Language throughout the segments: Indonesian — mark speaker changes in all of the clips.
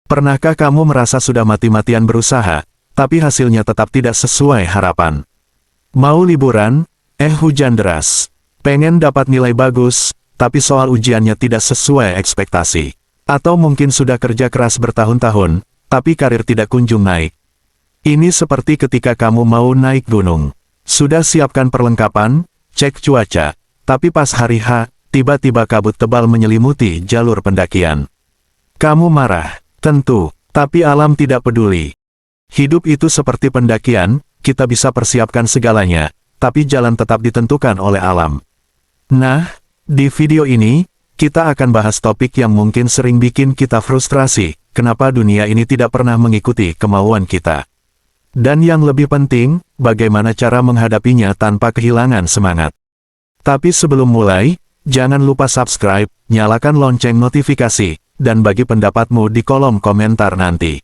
Speaker 1: Pernahkah kamu merasa sudah mati-matian berusaha, tapi hasilnya tetap tidak sesuai harapan? Mau liburan? Hujan deras. Pengen dapat nilai bagus, tapi soal ujiannya tidak sesuai ekspektasi. Atau mungkin sudah kerja keras bertahun-tahun, tapi karir tidak kunjung naik. Ini seperti ketika kamu mau naik gunung. Sudah siapkan perlengkapan, cek cuaca, tapi pas hari H, tiba-tiba kabut tebal menyelimuti jalur pendakian. Kamu marah. Tentu, tapi alam tidak peduli. Hidup itu seperti pendakian, kita bisa persiapkan segalanya, tapi jalan tetap ditentukan oleh alam. Nah, di video ini, kita akan bahas topik yang mungkin sering bikin kita frustrasi, kenapa dunia ini tidak pernah mengikuti kemauan kita. Dan yang lebih penting, bagaimana cara menghadapinya tanpa kehilangan semangat. Tapi sebelum mulai, jangan lupa subscribe, nyalakan lonceng notifikasi, dan bagi pendapatmu di kolom komentar nanti.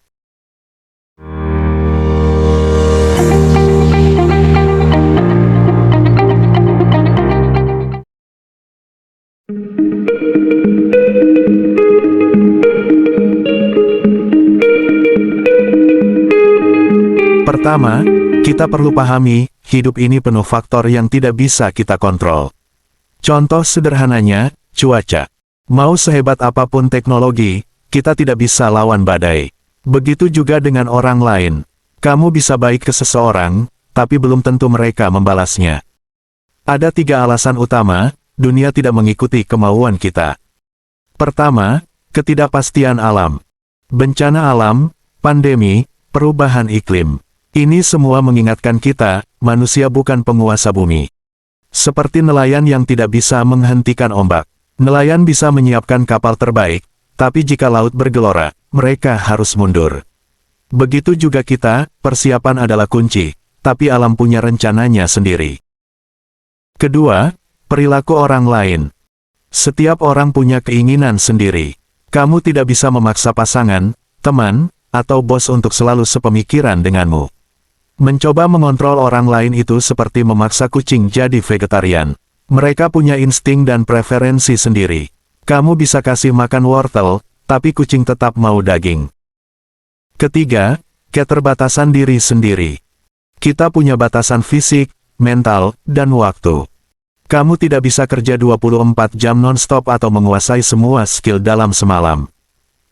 Speaker 1: Pertama, kita perlu pahami, hidup ini penuh faktor yang tidak bisa kita kontrol. Contoh sederhananya, cuaca. Mau sehebat apapun teknologi, kita tidak bisa lawan badai. Begitu juga dengan orang lain. Kamu bisa baik ke seseorang, tapi belum tentu mereka membalasnya. Ada 3 alasan utama, dunia tidak mengikuti kemauan kita. Pertama, ketidakpastian alam. Bencana alam, pandemi, perubahan iklim. Ini semua mengingatkan kita, manusia bukan penguasa bumi. Seperti nelayan yang tidak bisa menghentikan ombak. Nelayan bisa menyiapkan kapal terbaik, tapi jika laut bergelora, mereka harus mundur. Begitu juga kita, persiapan adalah kunci, tapi alam punya rencananya sendiri. Kedua, perilaku orang lain. Setiap orang punya keinginan sendiri. Kamu tidak bisa memaksa pasangan, teman, atau bos untuk selalu sepemikiran denganmu. Mencoba mengontrol orang lain itu seperti memaksa kucing jadi vegetarian. Mereka punya insting dan preferensi sendiri. Kamu bisa kasih makan wortel, tapi kucing tetap mau daging. Ketiga, keterbatasan diri sendiri. Kita punya batasan fisik, mental, dan waktu. Kamu tidak bisa kerja 24 jam non-stop atau menguasai semua skill dalam semalam.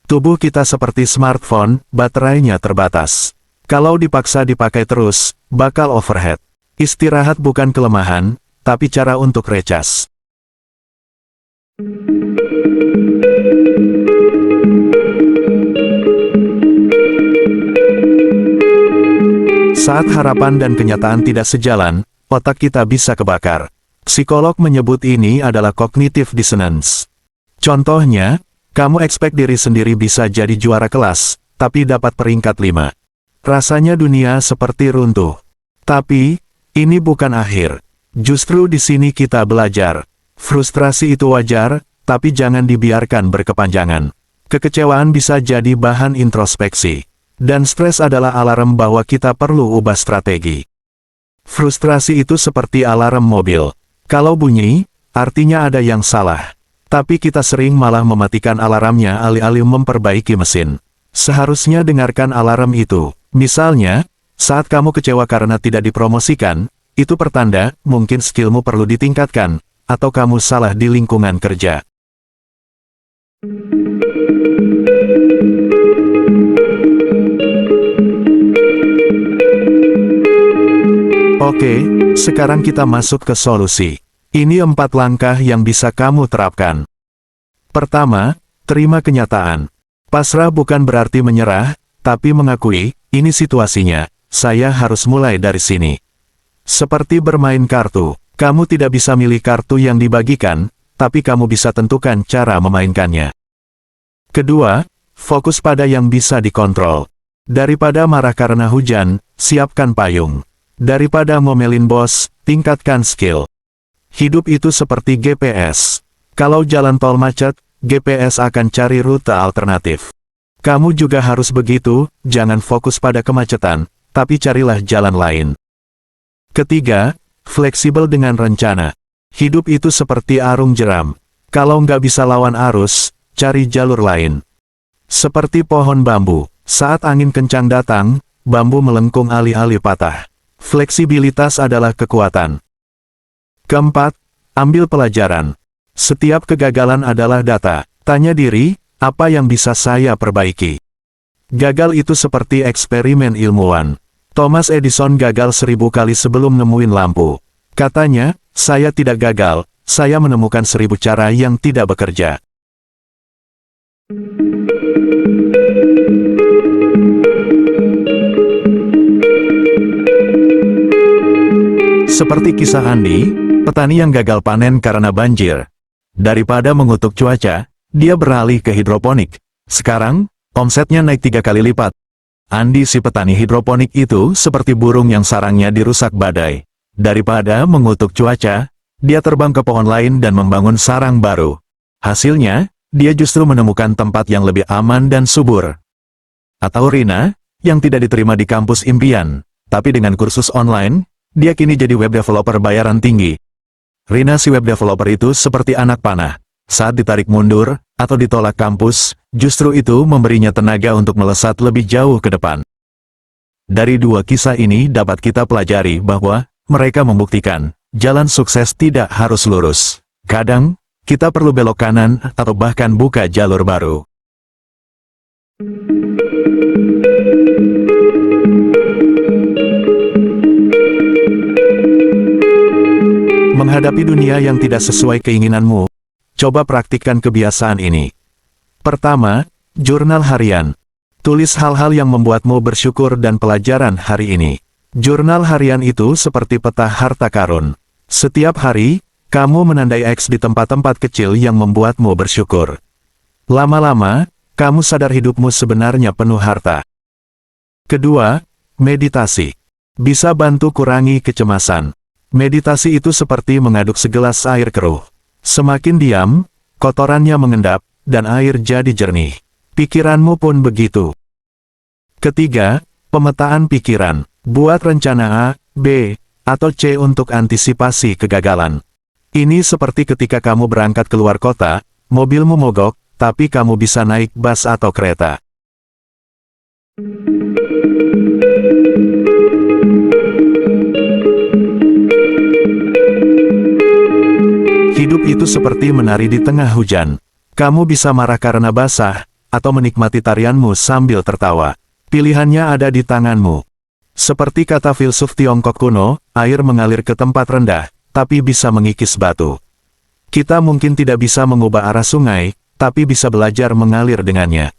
Speaker 1: Tubuh kita seperti smartphone, baterainya terbatas. Kalau dipaksa dipakai terus, bakal overheat. Istirahat bukan kelemahan, tapi cara untuk recas. Saat harapan dan kenyataan tidak sejalan, otak kita bisa kebakar. Psikolog menyebut ini adalah cognitive dissonance. Contohnya, kamu expect diri sendiri bisa jadi juara kelas, tapi dapat peringkat 5. Rasanya dunia seperti runtuh. Tapi, ini bukan akhir. Justru di sini kita belajar. Frustrasi itu wajar, tapi jangan dibiarkan berkepanjangan. Kekecewaan bisa jadi bahan introspeksi. Dan stres adalah alarm bahwa kita perlu ubah strategi. Frustrasi itu seperti alarm mobil. Kalau bunyi, artinya ada yang salah. Tapi kita sering malah mematikan alarmnya alih-alih memperbaiki mesin. Seharusnya dengarkan alarm itu. Misalnya, saat kamu kecewa karena tidak dipromosikan, itu pertanda, mungkin skillmu perlu ditingkatkan, atau kamu salah di lingkungan kerja. Oke, sekarang kita masuk ke solusi. Ini 4 langkah yang bisa kamu terapkan. Pertama, terima kenyataan. Pasrah bukan berarti menyerah, tapi mengakui, ini situasinya, saya harus mulai dari sini. Seperti bermain kartu, kamu tidak bisa milih kartu yang dibagikan, tapi kamu bisa tentukan cara memainkannya. Kedua, fokus pada yang bisa dikontrol. Daripada marah karena hujan, siapkan payung. Daripada ngomelin bos, tingkatkan skill. Hidup itu seperti GPS. Kalau jalan tol macet, GPS akan cari rute alternatif. Kamu juga harus begitu, jangan fokus pada kemacetan, tapi carilah jalan lain. Ketiga, fleksibel dengan rencana. Hidup itu seperti arung jeram. Kalau nggak bisa lawan arus, cari jalur lain. Seperti pohon bambu, saat angin kencang datang, bambu melengkung alih-alih patah. Fleksibilitas adalah kekuatan. Keempat, ambil pelajaran. Setiap kegagalan adalah data. Tanya diri, apa yang bisa saya perbaiki? Gagal itu seperti eksperimen ilmuwan. Thomas Edison gagal 1000 kali sebelum nemuin lampu. Katanya, saya tidak gagal, saya menemukan 1000 cara yang tidak bekerja. Seperti kisah Andi, petani yang gagal panen karena banjir. Daripada mengutuk cuaca, dia beralih ke hidroponik. Sekarang, omsetnya naik 3 kali lipat. Andi si petani hidroponik itu seperti burung yang sarangnya dirusak badai. Daripada mengutuk cuaca, dia terbang ke pohon lain dan membangun sarang baru. Hasilnya, dia justru menemukan tempat yang lebih aman dan subur. Atau Rina, yang tidak diterima di kampus impian, tapi dengan kursus online, dia kini jadi web developer bayaran tinggi. Rina si web developer itu seperti anak panah. Saat ditarik mundur, atau ditolak kampus, justru itu memberinya tenaga untuk melesat lebih jauh ke depan. Dari dua kisah ini dapat kita pelajari bahwa, mereka membuktikan, jalan sukses tidak harus lurus. Kadang, kita perlu belok kanan, atau bahkan buka jalur baru. Menghadapi dunia yang tidak sesuai keinginanmu, coba praktikkan kebiasaan ini. Pertama, jurnal harian. Tulis hal-hal yang membuatmu bersyukur dan pelajaran hari ini. Jurnal harian itu seperti peta harta karun. Setiap hari, kamu menandai X di tempat-tempat kecil yang membuatmu bersyukur. Lama-lama, kamu sadar hidupmu sebenarnya penuh harta. Kedua, meditasi. Bisa bantu kurangi kecemasan. Meditasi itu seperti mengaduk segelas air keruh. Semakin diam, kotorannya mengendap, dan air jadi jernih. Pikiranmu pun begitu. Ketiga, pemetaan pikiran. Buat rencana A, B, atau C untuk antisipasi kegagalan. Ini seperti ketika kamu berangkat keluar kota, mobilmu mogok, tapi kamu bisa naik bus atau kereta. Hidup itu seperti menari di tengah hujan. Kamu bisa marah karena basah, atau menikmati tarianmu sambil tertawa. Pilihannya ada di tanganmu. Seperti kata filsuf Tiongkok kuno, air mengalir ke tempat rendah, tapi bisa mengikis batu. Kita mungkin tidak bisa mengubah arah sungai, tapi bisa belajar mengalir dengannya.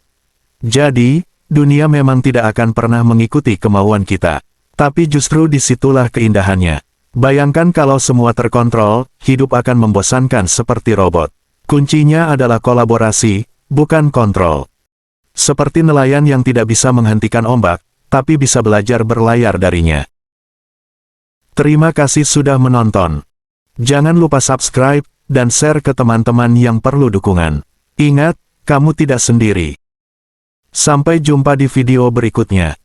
Speaker 1: Jadi, dunia memang tidak akan pernah mengikuti kemauan kita. Tapi justru disitulah keindahannya. Bayangkan kalau semua terkontrol, hidup akan membosankan seperti robot. Kuncinya adalah kolaborasi, bukan kontrol. Seperti nelayan yang tidak bisa menghentikan ombak, tapi bisa belajar berlayar darinya. Terima kasih sudah menonton. Jangan lupa subscribe, dan share ke teman-teman yang perlu dukungan. Ingat, kamu tidak sendiri. Sampai jumpa di video berikutnya.